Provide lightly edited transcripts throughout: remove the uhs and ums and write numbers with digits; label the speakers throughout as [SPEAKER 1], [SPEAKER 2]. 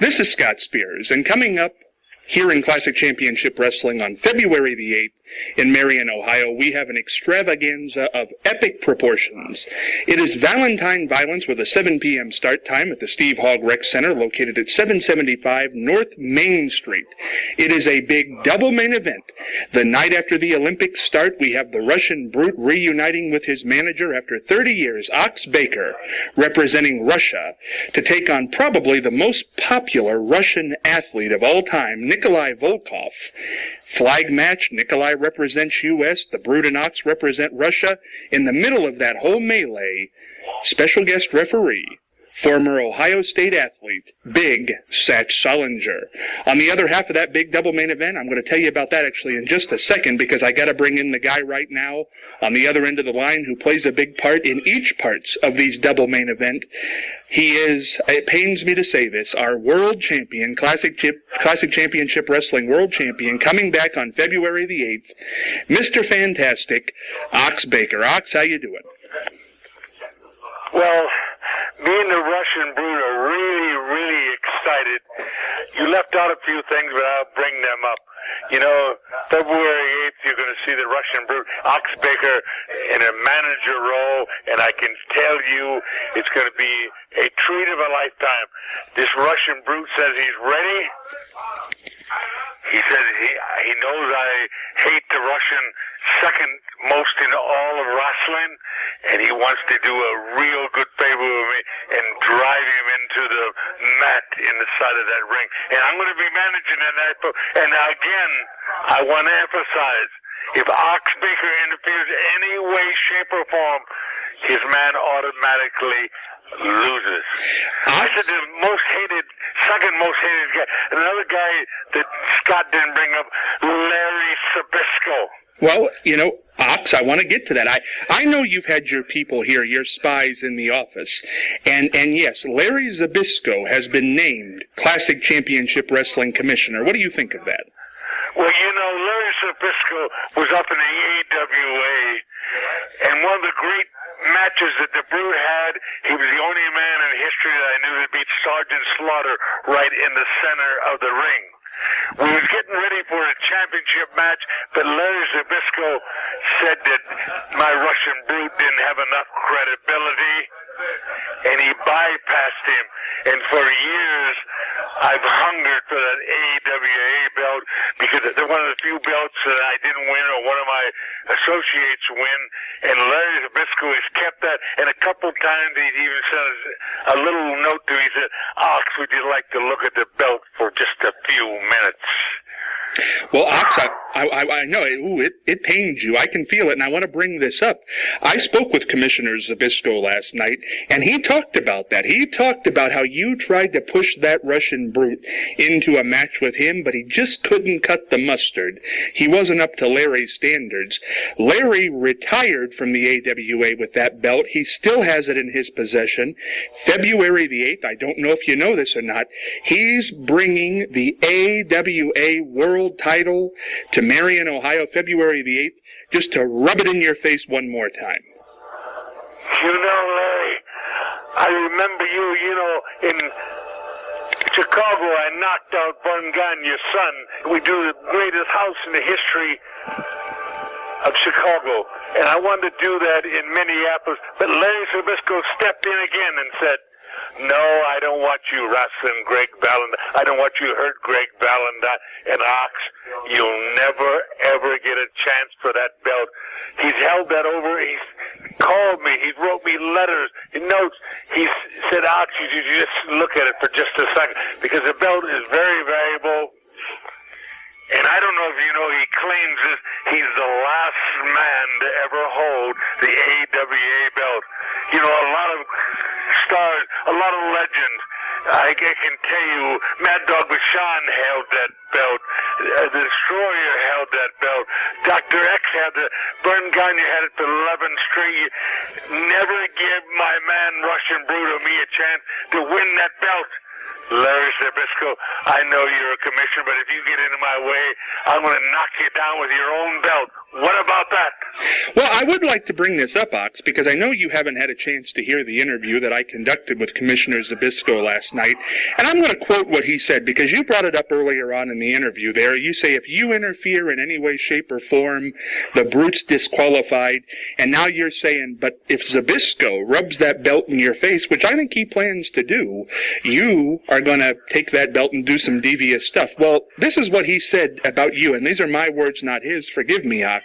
[SPEAKER 1] This is Scott Spears, and coming up here in Classic Championship Wrestling on February the 8th in Marion, Ohio, we have an extravaganza of epic proportions. It is Valentine Violence with a 7 p.m. start time at the Steve Hogg Rec Center located at 775 North Main Street. It is a big double main event. The night after the Olympics start, we have the Russian Brute reuniting with his manager after 30 years, Ox Baker, representing Russia, to take on probably the most popular Russian athlete of all time, Nikolai Volkov. Flag match, Nikolai represents U.S., the Brute and Ox represent Russia. In the middle of that whole melee, special guest referee, former Ohio State athlete, Big Satch Solinger. On the other half of that big double main event, I'm going to tell you about that actually in just a second because I got to bring in the guy right now on the other end of the line who plays a big part in each parts of these double main event. He is, it pains me to say this, our world champion, Classic Championship Wrestling world champion, coming back on February the 8th, Mr. Fantastic, Ox Baker. Ox, how you doing?
[SPEAKER 2] Well, me and the Russian Brute are really, really excited. You left out a few things, but I'll bring them up. You know, February 8th, you're going to see the Russian Brute, Ox Baker, in a manager role, and I can tell you it's going to be a treat of a lifetime. This Russian Brute says he's ready. He says he knows I hate the Russian second most in all of wrestling, and he wants to do a real good favor with me and drive him into the mat in the side of that ring. And I'm going to be managing that night. And again, I want to emphasize, if Ox Baker interferes any way, shape, or form, his man automatically loses. I said the second most hated guy. Another guy that Scott didn't bring up, Larry Zbyszko.
[SPEAKER 1] Well, you know, Ox, I want to get to that. I know you've had your people here, your spies in the office. And yes, Larry Zbyszko has been named Classic Championship Wrestling Commissioner. What do you think of that?
[SPEAKER 2] Well, you know, Larry Zbyszko was up in the AWA, and one of the great matches that the Brute had, he was the only man in history that I knew that beat Sergeant Slaughter right in the center of the ring. We was getting ready for a championship match, but Larry Zbyszko said that my Russian Brute didn't have enough credibility, and he bypassed him. And for years, I've hungered for that AWA belt because they're one of the few belts that I didn't win or one of my associates win. And Larry Zbyszko has kept that. And a couple times he even sent us a little note to me. He said, Ox, would you like to look at the belt for just a few minutes?
[SPEAKER 1] Well, Ox, I know it pains you. I can feel it, and I want to bring this up. I spoke with Commissioner Zbyszko last night, and he talked about that. He talked about how you tried to push that Russian Brute into a match with him, but he just couldn't cut the mustard. He wasn't up to Larry's standards. Larry retired from the AWA with that belt. He still has it in his possession. February the 8th, I don't know if you know this or not, he's bringing the AWA World title to Marion, Ohio, February the 8th, just to rub it in your face one more time.
[SPEAKER 2] You know, Larry, I remember you know, in Chicago, I knocked out Vern Gagne, your son. We do the greatest house in the history of Chicago. And I wanted to do that in Minneapolis. But Larry Zbyszko stepped in again and said, no, I don't want you wrestling Greg Valentine. I don't want you to hurt Greg Valentine. And Ox, you'll never, ever get a chance for that belt. He's held that over. He's called me. He wrote me letters, notes. He said, Ox, you just look at it for just a second because the belt is very valuable. And I don't know if you know, he claims this. He's the last man to ever hold the AWA belt. You know, a lot of stars, a lot of legends. I can tell you, Mad Dog Vachon held that belt. The Destroyer held that belt. Dr. X had the. Vern Gagne had it for 11 straight years. Never give my man Russian Brute or me a chance to win that belt. Larry Zbyszko, I know you're a commissioner, but if you get into my way, I'm going to knock you down with your own belt What about that?
[SPEAKER 1] Well, I would like to bring this up, Ox, because I know you haven't had a chance to hear the interview that I conducted with Commissioner Zbyszko last night, and I'm going to quote what he said, because you brought it up earlier on in the interview there. You say, if you interfere in any way, shape, or form, the brute's disqualified, and now you're saying, but if Zbyszko rubs that belt in your face, which I think he plans to do, you are going to take that belt and do some devious stuff. Well, this is what he said about you, and these are my words, not his. Forgive me, Ox.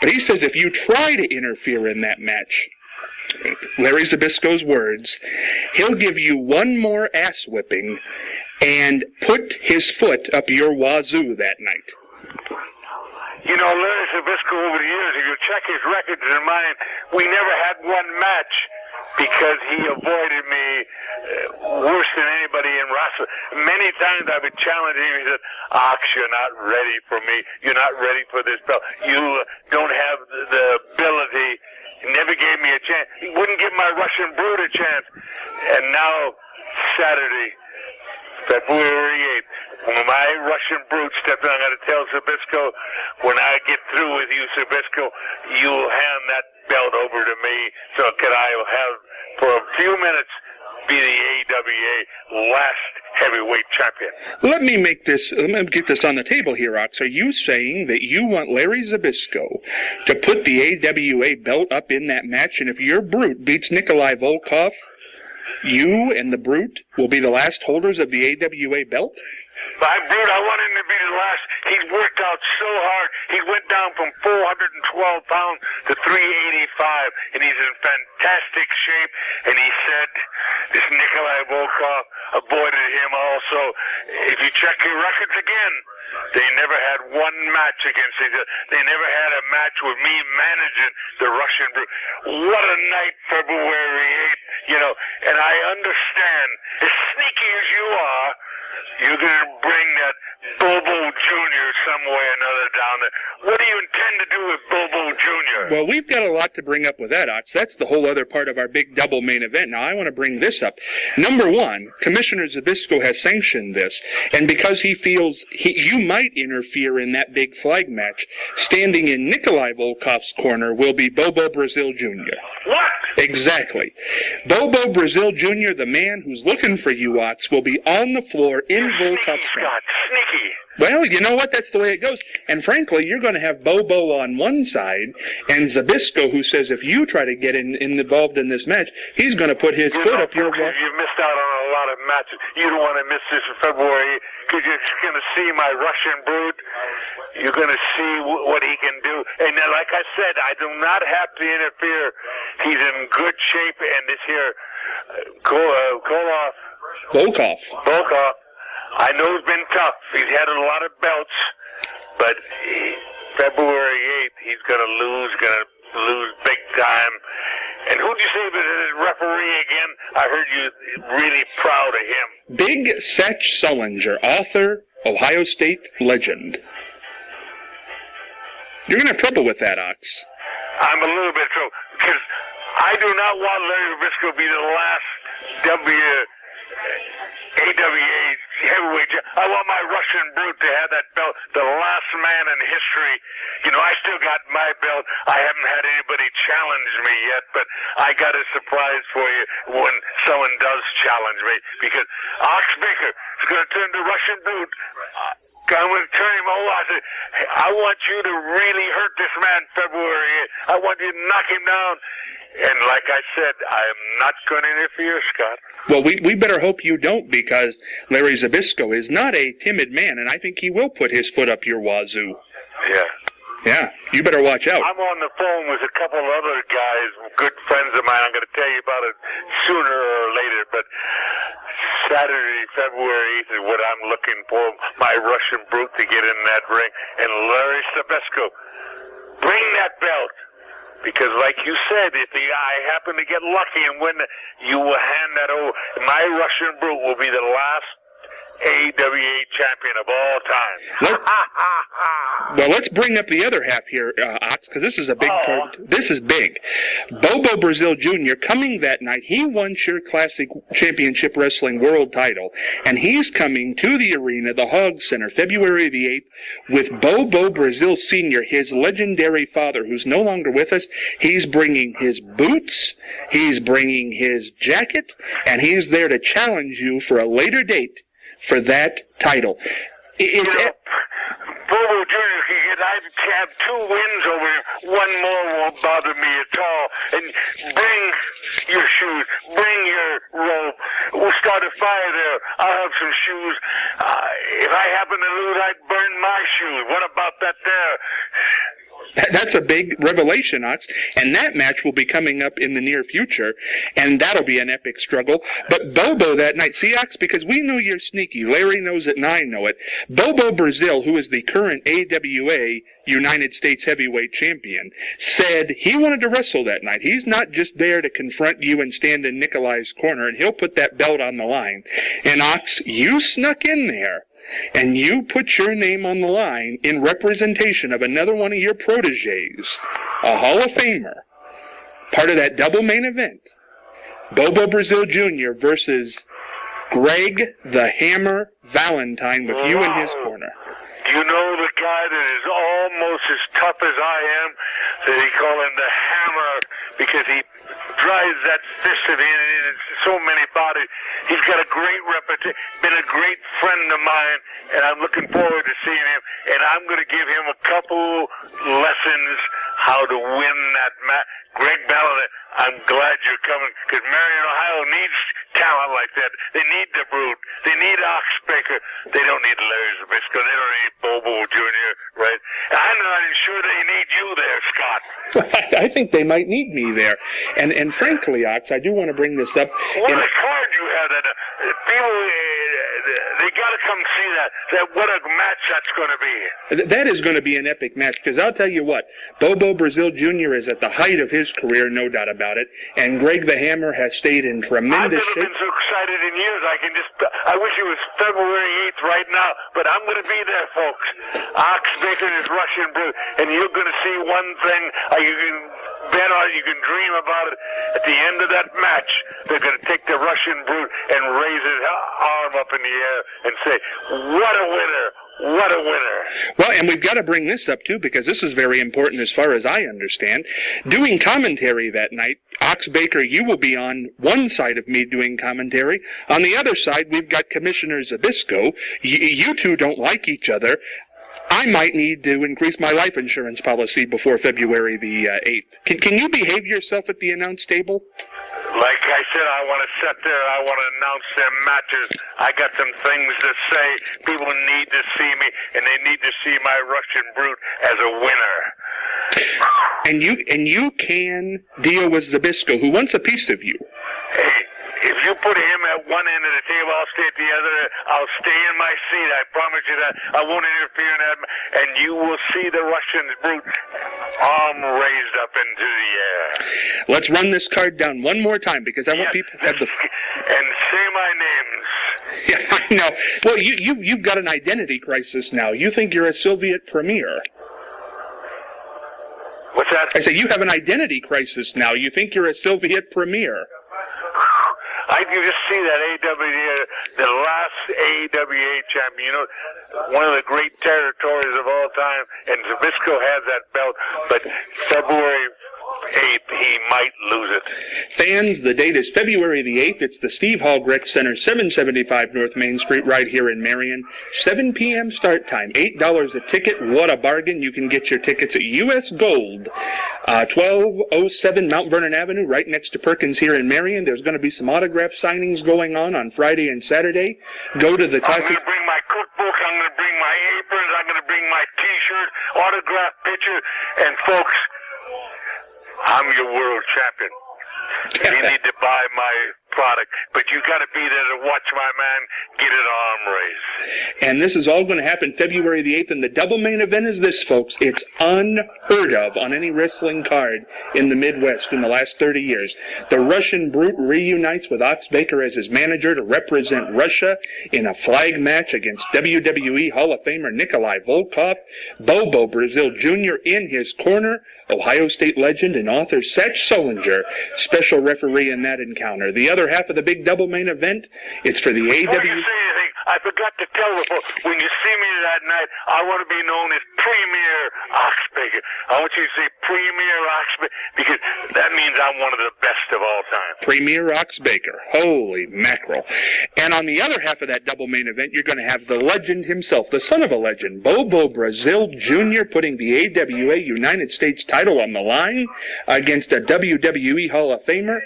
[SPEAKER 1] But he says if you try to interfere in that match, Larry Zbyszko's words, he'll give you one more ass whipping and put his foot up your wazoo that night.
[SPEAKER 2] You know, Larry Zbyszko over the years, if you check his records and mine, we never had one match because he avoided me worse than anybody in wrestling. Many times I've been challenging him. He said, Ox, you're not ready for me. You're not ready for this belt. You don't have the ability. He never gave me a chance. He wouldn't give my Russian Brute a chance. And now, Saturday, February 8th, when my Russian Brute steps in, I'm going to tell Zbyszko, when I get through with you, Zbyszko, you'll hand that belt over to me so can I have, for a few minutes, be the AWA last heavyweight champion.
[SPEAKER 1] Let me get this on the table here, Ox. Are you saying that you want Larry Zbyszko to put the AWA belt up in that match, and if your Brute beats Nikolai Volkov, you and the Brute will be the last holders of the AWA belt?
[SPEAKER 2] My Brute, I want him to be the last. He's worked out so hard. He went down from 412 pounds to 385, and he's in fantastic shape. And he said this Nikolai Volkov avoided him also. If you check your records again, they never had one match against each other. They never had a match with me managing the Russian Brute. What a night, February 8th, you know. And I understand, as sneaky as you are, you're going to bring that Bobo Jr. some way or another down there. What do you intend to do with Bobo Jr.?
[SPEAKER 1] Well, we've got a lot to bring up with that, Ox. That's the whole other part of our big double main event. Now, I want to bring this up. Number one, Commissioner Zbyszko has sanctioned this, and because he feels you might interfere in that big flag match, standing in Nikolai Volkov's corner will be Bobo Brazil Jr.
[SPEAKER 2] What?
[SPEAKER 1] Exactly. Bobo Brazil Jr., the man who's looking for you, Ox, will be on the floor in Volkov's corner.
[SPEAKER 2] Scott, sneaky.
[SPEAKER 1] Well, you know what? That's the way it goes. And frankly, you're going to have Bobo on one side, and Zbyszko, who says if you try to get involved in this match, he's going to put his foot up your wall.
[SPEAKER 2] You missed out on a lot of matches. You don't want to miss this in February because you're going to see my Russian Brute. You're going to see what he can do. And then, like I said, I do not have to interfere. He's in good shape, and this here, Volkov. I know it's been tough. He's had a lot of belts, but February 8th, he's going to lose big time. And who'd you say was his referee again? I heard you really proud of him.
[SPEAKER 1] Big Satch Sullinger, author, Ohio State legend. You're going to have trouble with that, Ox.
[SPEAKER 2] I'm a little bit trouble, because I do not want Larry Zbyszko to be the last AWA heavyweight. I want my Russian Brute to have that belt, the last man in history. You know, I still got my belt. I haven't had anybody challenge me yet, but I got a surprise for you when someone does challenge me, because Ox Baker is going to turn to Russian Brute. I'm going to turn him over. I said, I want you to really hurt this man February 8th. I want you to knock him down. And like I said, I am not going to interfere, Scott.
[SPEAKER 1] Well, we better hope you don't, because Larry Zbyszko is not a timid man, and I think he will put his foot up your wazoo.
[SPEAKER 2] Yeah.
[SPEAKER 1] Yeah, you better watch out.
[SPEAKER 2] I'm on the phone with a couple of other guys, good friends of mine. I'm going to tell you about it sooner or later, but Saturday, February 8th is what I'm looking for, my Russian Brute to get in that ring. And Larry Zbyszko, bring that belt. Because like you said, if I happen to get lucky and win, you will hand that over. My Russian Brute will be the last AWA champion of all time.
[SPEAKER 1] Well, let's bring up the other half here, Ox, because this is a big card. This is big. Bobo Brazil Jr. coming that night. He won Sure Classic Championship Wrestling World Title, and he's coming to the arena, the Hog Center, February the 8th, with Bobo Brazil Sr., his legendary father, who's no longer with us. He's bringing his boots, he's bringing his jacket, and he's there to challenge you for a later date for that title.
[SPEAKER 2] Bobo Jr. I'd have 2 wins over him. One more won't bother me at all. And bring your shoes. Bring your robe. We'll start a fire there. I'll have some shoes. If I happen to lose, I'd burn my shoes. What about that there?
[SPEAKER 1] That's a big revelation, Ox, and that match will be coming up in the near future, and that'll be an epic struggle. But Bobo that night, see, Ox, because we know you're sneaky, Larry knows it and I know it, Bobo Brazil, who is the current AWA United States Heavyweight Champion, said he wanted to wrestle that night. He's not just there to confront you and stand in Nikolai's corner, and he'll put that belt on the line. And Ox, you snuck in there, and you put your name on the line in representation of another one of your proteges, a Hall of Famer, part of that double main event, Bobo Brazil Jr. versus Greg the Hammer Valentine with you in his corner.
[SPEAKER 2] You know the guy that is almost as tough as I am, that they call him the Hammer, because he drives that fist of it in so many bodies. He's got a great reputation, been a great friend of mine, and I'm looking forward to seeing him, and I'm going to give him a couple lessons how to win that match. Greg Ballard, I'm glad you're coming, because Marion, Ohio needs talent like that. They need the Brute. They need Ox Baker. They don't need Larry Zbyszko. They don't need Bobo Jr., right? I'm not even sure they need you there, Scott.
[SPEAKER 1] I think they might need me there. And frankly, Ox, I do want to bring this up.
[SPEAKER 2] What a card you have. That people, they got to come see that. What a match that's going to be.
[SPEAKER 1] That is going to be an epic match, because I'll tell you what, Bobo Brazil Jr. is at the height of his career, no doubt about it, and Greg the Hammer has stayed in tremendous shape.
[SPEAKER 2] I've never been so excited in years. I wish it was February 8th right now, but I'm going to be there, folks. Ox Baker is Russian Brute, and you're going to see one thing. You can bet on it, you can dream about it. At the end of that match, they're going to take the Russian Brute and raise his arm up in the air and say, what a winner. What a winner.
[SPEAKER 1] Well, and we've got to bring this up, too, because this is very important as far as I understand. Doing commentary that night, Ox Baker, you will be on one side of me doing commentary. On the other side, we've got Commissioner Zbyszko. You two don't like each other. I might need to increase my life insurance policy before February the 8th. Can you behave yourself at the announce table?
[SPEAKER 2] Like I said, I want to sit there. I want to announce their matches. I got some things to say. People need to see me, and they need to see my Russian Brute as a winner.
[SPEAKER 1] And you can deal with Zbyszko, who wants a piece of you.
[SPEAKER 2] Hey, if you put him at one end of the table, I'll stay at the other. I'll stay in my seat. I promise you that. I won't interfere in that. And you will see the Russian Brute arm raised up into the air.
[SPEAKER 1] Let's run this card down one more time, because I want people to have the...
[SPEAKER 2] And say my names.
[SPEAKER 1] Yeah, I know. Well, you've got an identity crisis now. You think you're a Soviet premier.
[SPEAKER 2] What's that?
[SPEAKER 1] I say you have an identity crisis now. You think you're a Soviet premier.
[SPEAKER 2] I can just see that the last AWA champion, you know, one of the great territories of all time, and Zbyszko has that belt, but February 8th, he might lose it.
[SPEAKER 1] Fans, the date is February the 8th. It's the Steve Hallgreck Center, 775 North Main Street, right here in Marion. 7 p.m. start time, $8 a ticket. What a bargain. You can get your tickets at U.S. Gold, 1207 Mount Vernon Avenue, right next to Perkins here in Marion. There's going to be some autograph signings going on Friday and Saturday. Go to the classic...
[SPEAKER 2] I'm going to bring my cookbook. I'm going to bring my aprons. I'm going to bring my T-shirt, autograph picture, and folks, I'm your world champion. You need to buy my product, but you got to be there to watch my man get an arm race.
[SPEAKER 1] And this is all going to happen February the 8th, and the double main event is this, folks. It's unheard of on any wrestling card in the Midwest in the last 30 years. The Russian Brute reunites with Ox Baker as his manager to represent Russia in a flag match against WWE Hall of Famer Nikolai Volkov. Bobo Brazil Jr. in his corner, Ohio State legend and author Satch Sullinger, special referee in that encounter. The other half of the big double main event, it's for the
[SPEAKER 2] Before you
[SPEAKER 1] AW...
[SPEAKER 2] say anything, I forgot to tell you, when you see me that night, I want to be known as Premier Oxbaker. I want you to say Premier Oxbaker, because that means I'm one of the best of all time.
[SPEAKER 1] Premier Ox Baker. Holy mackerel. And on the other half of that double main event, you're going to have the legend himself, the son of a legend, Bobo Brazil Jr., putting the AWA United States title on the line against a WWE Hall of Famer,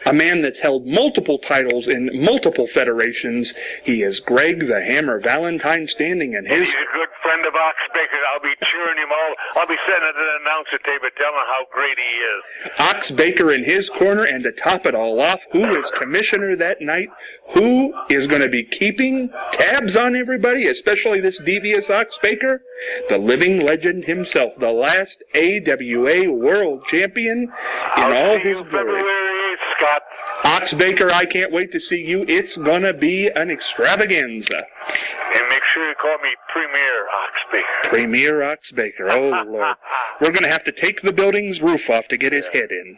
[SPEAKER 1] a man that's held multiple titles in multiple federations. He is Greg the Hammer Valentine, standing in his...
[SPEAKER 2] He's a good friend of Oxbaker. I'll be cheering him all. I'll be sending an announcer tape and telling him how great he is.
[SPEAKER 1] Ox Baker in his corner, and to top it all off, who is commissioner that night? Who is going to be keeping tabs on everybody, especially this devious Ox Baker? The living legend himself, the last AWA world champion in all his glory.
[SPEAKER 2] February 8th, Scott.
[SPEAKER 1] Ox Baker, I can't wait to see you. It's going to be an extravaganza.
[SPEAKER 2] And make sure you call me Premier Oxbaker.
[SPEAKER 1] Premier Ox Baker, oh Lord. We're going to have to take the building's roof off to get his head in.